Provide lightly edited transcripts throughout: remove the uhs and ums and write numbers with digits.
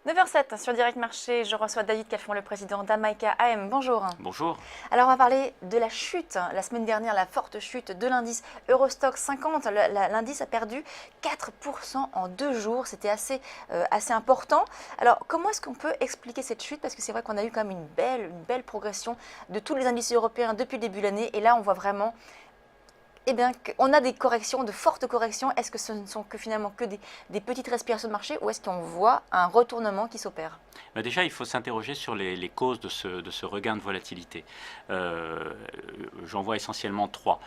9h07 sur Direct Marché, je reçois David Calfon, le président d'Amaïka AM. Bonjour. Bonjour. Alors on va parler de la chute. La semaine dernière, la forte chute de l'indice Eurostoxx 50. L'indice a perdu 4% en 2 jours. C'était assez important. Alors comment est-ce qu'on peut expliquer cette chute? Parce que c'est vrai qu'on a eu quand même une belle progression de tous les indices européens depuis le début de l'année. Et là, on voit vraiment on a des corrections, de fortes corrections. Est-ce que ce ne sont finalement que des petites respirations de marché ou est-ce qu'on voit un retournement qui s'opère? Déjà, il faut s'interroger sur les causes de ce regain de volatilité. J'en vois essentiellement 3.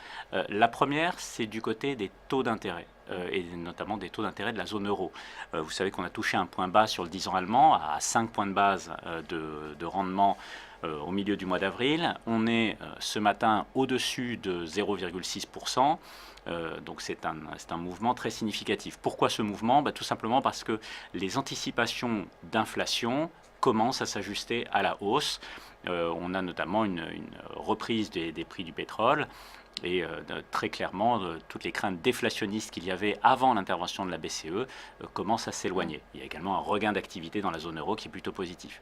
La première, c'est du côté des taux d'intérêt. Et notamment des taux d'intérêt de la zone euro. Vous savez qu'on a touché un point bas sur le 10 ans allemand, à 5 points de base de rendement au milieu du mois d'avril. On est ce matin au-dessus de 0,6%. Donc c'est un mouvement très significatif. Pourquoi ce mouvement? Tout simplement parce que les anticipations d'inflation commencent à s'ajuster à la hausse. On a notamment une reprise des prix du pétrole. Et très clairement, toutes les craintes déflationnistes qu'il y avait avant l'intervention de la BCE commencent à s'éloigner. Il y a également un regain d'activité dans la zone euro qui est plutôt positif.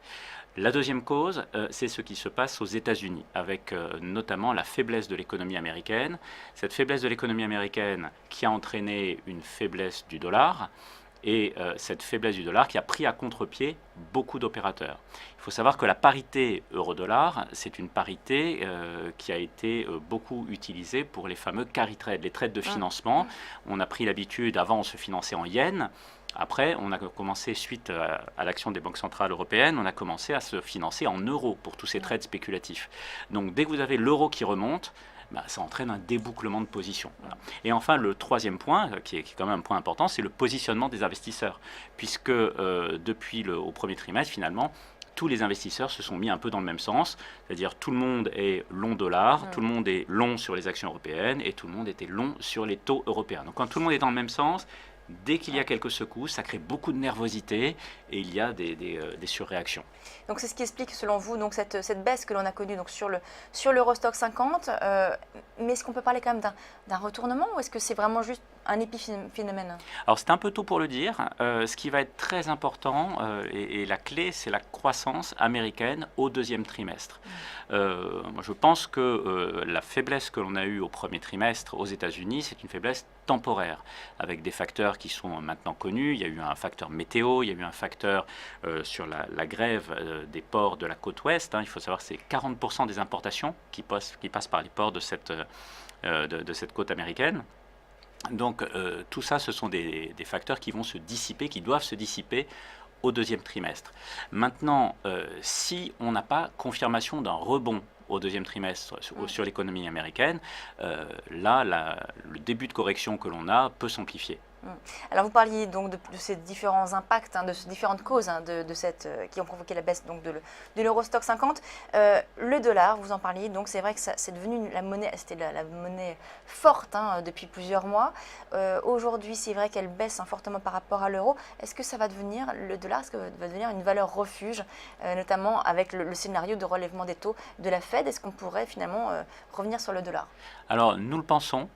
La deuxième cause, c'est ce qui se passe aux États-Unis, avec notamment la faiblesse de l'économie américaine. Cette faiblesse de l'économie américaine qui a entraîné une faiblesse du dollar. Et cette faiblesse du dollar qui a pris à contre-pied beaucoup d'opérateurs. Il faut savoir que la parité euro-dollar, c'est une parité qui a été beaucoup utilisée pour les fameux carry trades, les trades de financement. On a pris l'habitude, avant on se finançait en yens. Après, on a commencé, suite à l'action des banques centrales européennes, on a commencé à se financer en euros pour tous ces trades spéculatifs. Donc dès que vous avez l'euro qui remonte, ça entraîne un débouclement de position. Voilà. Et enfin, le troisième point, qui est quand même un point important, c'est le positionnement des investisseurs. Puisque depuis au premier trimestre, finalement, tous les investisseurs se sont mis un peu dans le même sens, c'est-à-dire tout le monde est long dollar, tout le monde est long sur les actions européennes et tout le monde était long sur les taux européens. Donc quand tout le monde est dans le même sens, dès qu'il y a quelques secousses, ça crée beaucoup de nervosité et il y a des surréactions. Donc c'est ce qui explique selon vous donc cette baisse que l'on a connue donc sur l'Eurostoxx 50. Mais est-ce qu'on peut parler quand même d'un retournement ou est-ce que c'est vraiment juste un épiphénomène? Alors c'est un peu tôt pour le dire. Ce qui va être très important et la clé, c'est la croissance américaine au deuxième trimestre. Je pense que la faiblesse que l'on a eue au premier trimestre aux États-Unis, c'est une faiblesse temporaire, avec des facteurs qui sont maintenant connus. Il y a eu un facteur météo, il y a eu un facteur sur la grève des ports de la côte ouest. Il faut savoir que c'est 40% des importations qui passent par les ports de cette côte américaine. Donc tout ça, ce sont des facteurs qui vont se dissiper, qui doivent se dissiper au deuxième trimestre. Maintenant, si on n'a pas confirmation d'un rebond au deuxième trimestre sur l'économie américaine, le début de correction que l'on a peut s'amplifier. Alors vous parliez donc de ces différents impacts, de ces différentes causes qui ont provoqué la baisse donc de l'Eurostoxx 50. Le dollar, vous en parliez, donc c'est vrai que c'est devenu la monnaie, c'était la monnaie forte depuis plusieurs mois. Aujourd'hui, c'est vrai qu'elle baisse fortement par rapport à l'euro. Est-ce que ça va devenir, le dollar, est-ce que ça va devenir une valeur refuge, notamment avec le scénario de relèvement des taux de la Fed? Est-ce qu'on pourrait finalement revenir sur le dollar? Alors nous le pensons,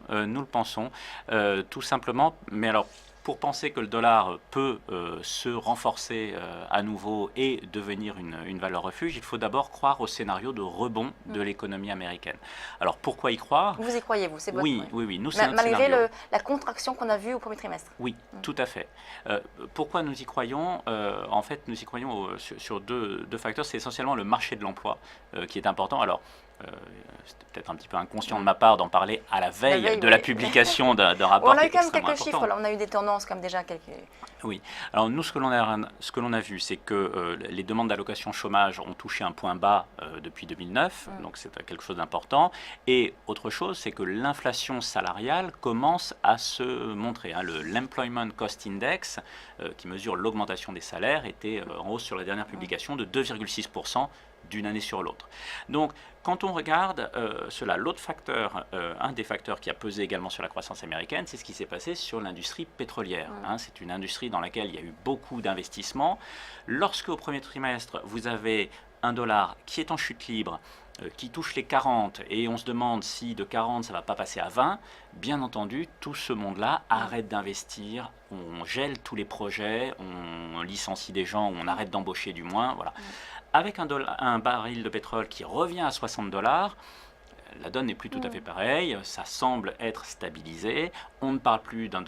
tout simplement, mais alors pour penser que le dollar peut se renforcer à nouveau et devenir une valeur refuge, il faut d'abord croire au scénario de rebond de l'économie américaine. Alors pourquoi y croire? Vous y croyez, vous? C'est votre Oui, nous c'est notre malgré scénario. la contraction qu'on a vue au premier trimestre? Oui, tout à fait. Pourquoi nous y croyons? En fait, nous y croyons sur deux facteurs. C'est essentiellement le marché de l'emploi qui est important. Alors, c'était peut-être un petit peu inconscient de ma part d'en parler à la veille de la publication d'un rapport. On a eu quand même quelques important. chiffres, on a eu des tendances comme déjà quelques... Oui, alors nous ce que l'on a vu, c'est que les demandes d'allocation chômage ont touché un point bas depuis 2009, donc c'est quelque chose d'important. Et autre chose, c'est que l'inflation salariale commence à se montrer. L'Employment Cost Index, qui mesure l'augmentation des salaires, était en hausse sur la dernière publication de 2,6% d'une année sur l'autre. Donc, quand on regarde l'autre facteur, un des facteurs qui a pesé également sur la croissance américaine, c'est ce qui s'est passé sur l'industrie pétrolière. C'est une industrie dans laquelle il y a eu beaucoup d'investissements. Lorsque au premier trimestre, vous avez un dollar qui est en chute libre, qui touche les 40 et on se demande si de 40 ça ne va pas passer à 20, bien entendu, tout ce monde-là arrête d'investir, on gèle tous les projets, on licencie des gens, on arrête d'embaucher du moins. Voilà. Avec un baril de pétrole qui revient à 60 $, la donne n'est plus tout à fait pareille, ça semble être stabilisé, on ne parle plus d'un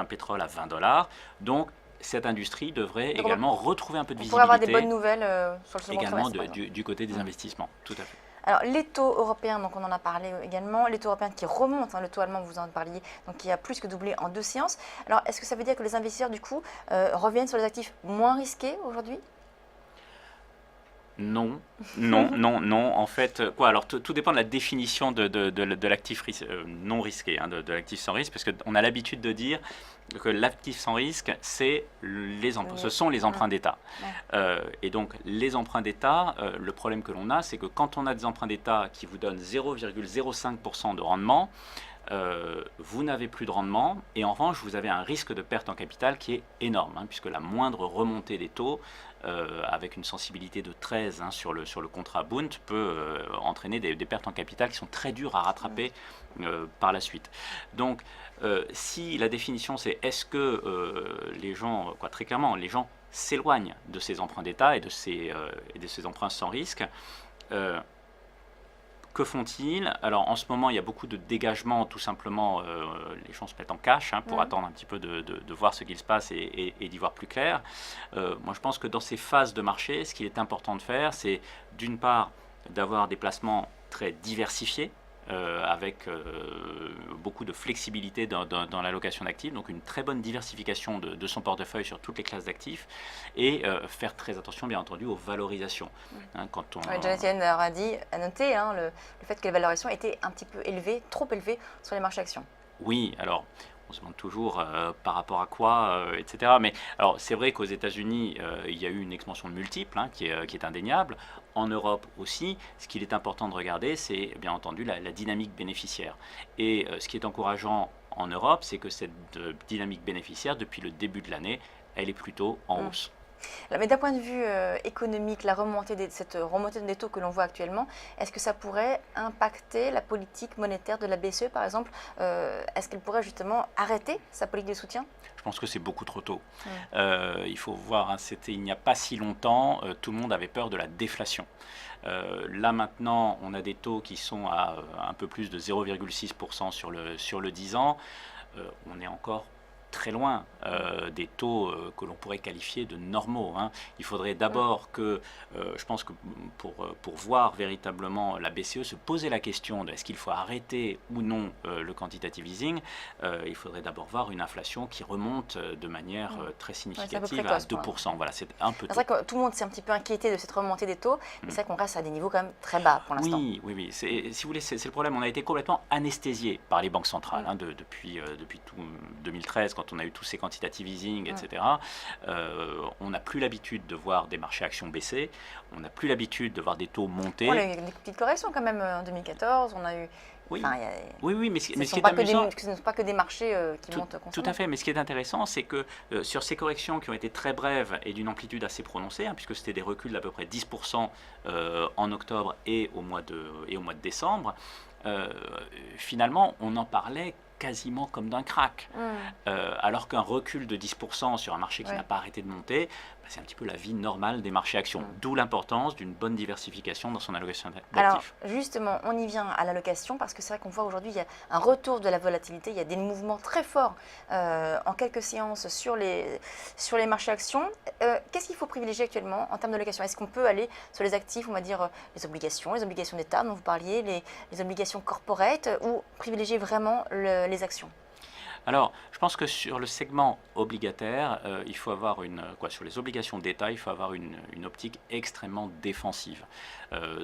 pétrole à 20 $, donc cette industrie devrait Donc, également retrouver un peu de on pourrait avoir des visibilité bonnes nouvelles sur le second également trimestre, par exemple. du côté des investissements, tout à fait. Alors, les taux européens, donc on en a parlé également, les taux européens qui remontent, le taux allemand, vous en parliez, donc qui a plus que doublé en 2 séances. Alors, est-ce que ça veut dire que les investisseurs, du coup, reviennent sur les actifs moins risqués aujourd'hui? Non, non, non, non. En fait, quoi? Alors, tout dépend de la définition de l'actif non risqué, hein, de l'actif sans risque, parce qu'on a l'habitude de dire que l'actif sans risque, ce sont les emprunts d'État. Et donc, les emprunts d'État, le problème que l'on a, c'est que quand on a des emprunts d'État qui vous donnent 0,05% de rendement, vous n'avez plus de rendement et en revanche vous avez un risque de perte en capital qui est énorme, hein, puisque la moindre remontée des taux avec une sensibilité de 13 sur le contrat Bund peut entraîner des pertes en capital qui sont très dures à rattraper par la suite. Donc si la définition c'est est-ce que les gens, très clairement, les gens s'éloignent de ces emprunts d'État et de ces emprunts sans risque, que font-ils? Alors en ce moment, il y a beaucoup de dégagement, tout simplement, les gens se mettent en cash pour attendre un petit peu de voir ce qu'il se passe et d'y voir plus clair. Moi, je pense que dans ces phases de marché, ce qu'il est important de faire, c'est d'une part d'avoir des placements très diversifiés, avec beaucoup de flexibilité dans l'allocation d'actifs, donc une très bonne diversification de son portefeuille sur toutes les classes d'actifs, et faire très attention bien entendu aux valorisations. Janet Yellen a noté le fait que les valorisations étaient un petit peu élevées, trop élevées sur les marchés actions. Oui, alors on se demande toujours par rapport à quoi, etc. Mais alors c'est vrai qu'aux États-Unis, il y a eu une expansion de multiples qui est indéniable. En Europe aussi, ce qu'il est important de regarder, c'est bien entendu la dynamique bénéficiaire. Et ce qui est encourageant en Europe, c'est que cette dynamique bénéficiaire, depuis le début de l'année, elle est plutôt en hausse. Mais d'un point de vue économique, cette remontée des taux que l'on voit actuellement, est-ce que ça pourrait impacter la politique monétaire de la BCE, par exemple? Est-ce qu'elle pourrait justement arrêter sa politique de soutien? Je pense que c'est beaucoup trop tôt. Il faut voir, il n'y a pas si longtemps, tout le monde avait peur de la déflation. Là maintenant, on a des taux qui sont à un peu plus de 0,6% sur le 10 ans. On est encore très loin des taux que l'on pourrait qualifier de normaux. Il faudrait d'abord que, je pense que pour voir véritablement la BCE se poser la question de est-ce qu'il faut arrêter ou non le quantitative easing, il faudrait d'abord voir une inflation qui remonte de manière très significative à 2%. Voilà, c'est un peu tôt. C'est vrai que tout le monde s'est un petit peu inquiété de cette remontée des taux, mais c'est vrai qu'on reste à des niveaux quand même très bas pour l'instant. Oui. Si vous voulez, c'est le problème. On a été complètement anesthésié par les banques centrales depuis tout 2013, quand on a eu tous ces quantitative easing, etc. On n'a plus l'habitude de voir des marchés actions baisser, on n'a plus l'habitude de voir des taux monter. On a eu des petites corrections quand même en 2014, on a eu... Oui, mais ce qui est amusant... Ce ne sont pas que des marchés qui montent constamment. Tout à fait, mais ce qui est intéressant, c'est que sur ces corrections qui ont été très brèves et d'une amplitude assez prononcée, puisque c'était des reculs d'à peu près 10% en octobre et au mois de décembre, finalement, on en parlait quasiment comme d'un crack. Alors qu'un recul de 10% sur un marché qui n'a pas arrêté de monter, c'est un petit peu la vie normale des marchés actions. D'où l'importance d'une bonne diversification dans son allocation d'actifs. Alors justement, on y vient à l'allocation parce que c'est vrai qu'on voit aujourd'hui, il y a un retour de la volatilité, il y a des mouvements très forts en quelques séances sur les marchés actions. Qu'est-ce qu'il faut privilégier actuellement en termes d'allocation? Est-ce qu'on peut aller sur les actifs, on va dire les obligations d'État dont vous parliez, les obligations corporate, ou privilégier vraiment les actions? Alors, je pense que sur le segment obligataire, il faut avoir sur les obligations d'État, il faut avoir une optique extrêmement défensive.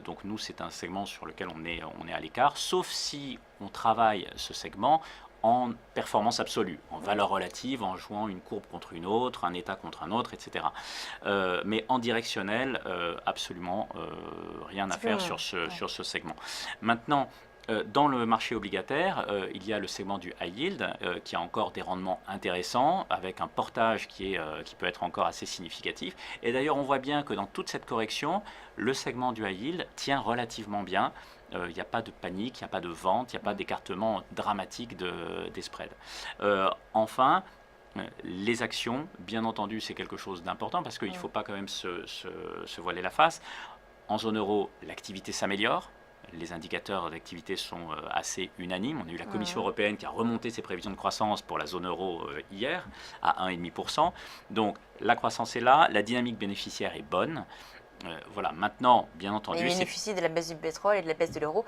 Donc nous, c'est un segment sur lequel on est à l'écart, sauf si on travaille ce segment en performance absolue, en valeur relative, en jouant une courbe contre une autre, un état contre un autre, etc. Mais en directionnel, absolument rien à faire sur ce segment. Maintenant, Dans le marché obligataire, il y a le segment du high yield qui a encore des rendements intéressants avec un portage qui peut être encore assez significatif. Et d'ailleurs, on voit bien que dans toute cette correction, le segment du high yield tient relativement bien. Il n'y a pas de panique, il n'y a pas de vente, il n'y a pas d'écartement dramatique des spreads. Enfin, les actions, bien entendu, c'est quelque chose d'important parce qu'il ne faut pas quand même se voiler la face. En zone euro, l'activité s'améliore. Les indicateurs d'activité sont assez unanimes. On a eu la Commission européenne qui a remonté ses prévisions de croissance pour la zone euro hier à 1,5%. Donc la croissance est là, la dynamique bénéficiaire est bonne. Voilà, maintenant, bien entendu... Il bénéficie de la baisse du pétrole et de la baisse de l'euro.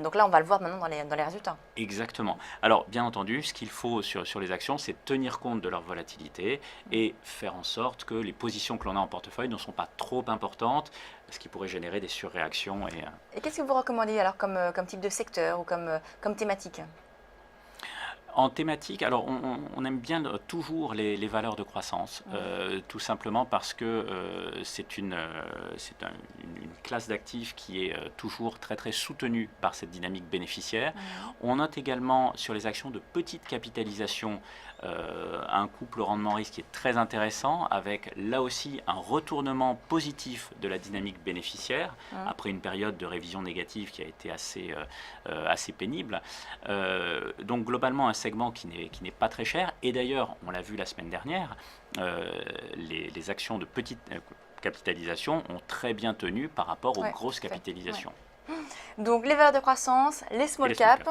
Donc là, on va le voir maintenant dans les résultats. Exactement. Alors, bien entendu, ce qu'il faut sur les actions, c'est tenir compte de leur volatilité et faire en sorte que les positions que l'on a en portefeuille ne sont pas trop importantes, ce qui pourrait générer des surréactions. Et qu'est-ce que vous recommandez alors comme type de secteur ou comme thématique ? En thématique, alors on aime bien toujours les valeurs de croissance, tout simplement parce que c'est une classe d'actifs qui est toujours très très soutenue par cette dynamique bénéficiaire. On note également sur les actions de petite capitalisation un couple rendement-risque qui est très intéressant avec là aussi un retournement positif de la dynamique bénéficiaire après une période de révision négative qui a été assez pénible. Donc globalement un segment qui n'est pas très cher et d'ailleurs on l'a vu la semaine dernière, les actions de petite capitalisation ont très bien tenu par rapport aux grosses capitalisations. Donc les valeurs de croissance, les small caps.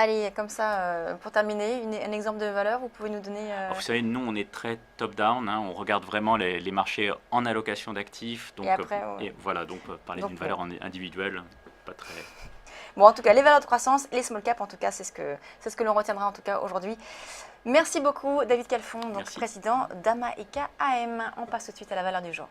Allez, comme ça, pour terminer, un exemple de valeur, vous pouvez nous donner... Vous savez, nous, on est très top-down, hein, on regarde vraiment les marchés en allocation d'actifs. Donc, et après, et voilà, donc parler d'une valeur individuelle, pas très... Bon, en tout cas, les valeurs de croissance, les small caps, en tout cas, c'est ce que l'on retiendra en tout cas aujourd'hui. Merci beaucoup, David Calfon, donc président d'Amaïca AM. On passe tout de suite à la valeur du jour.